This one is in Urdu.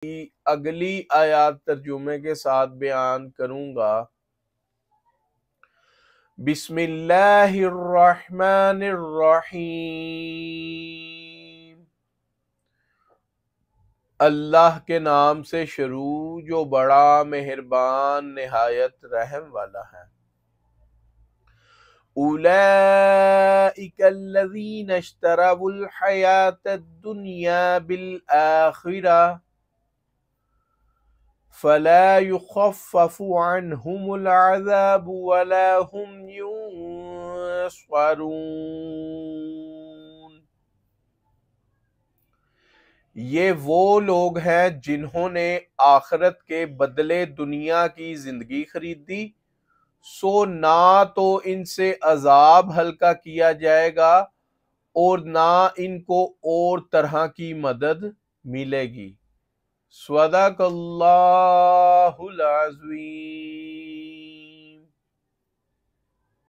اگلی آیات ترجمے کے ساتھ بیان کروں گا۔ بسم اللہ الرحمن الرحیم، اللہ کے نام سے شروع جو بڑا مہربان نہایت رحم والا ہے۔ اولئک الذین اشتروا الحیاة الدنیا بالآخرہ فلا يخفف عنهم العذاب ولا هم ينصرون۔ یہ وہ لوگ ہیں جنہوں نے آخرت کے بدلے دنیا کی زندگی خریدی، سو نہ تو ان سے عذاب ہلکا کیا جائے گا اور نہ ان کو اور طرح کی مدد ملے گی۔ صدق اللہ العظیم۔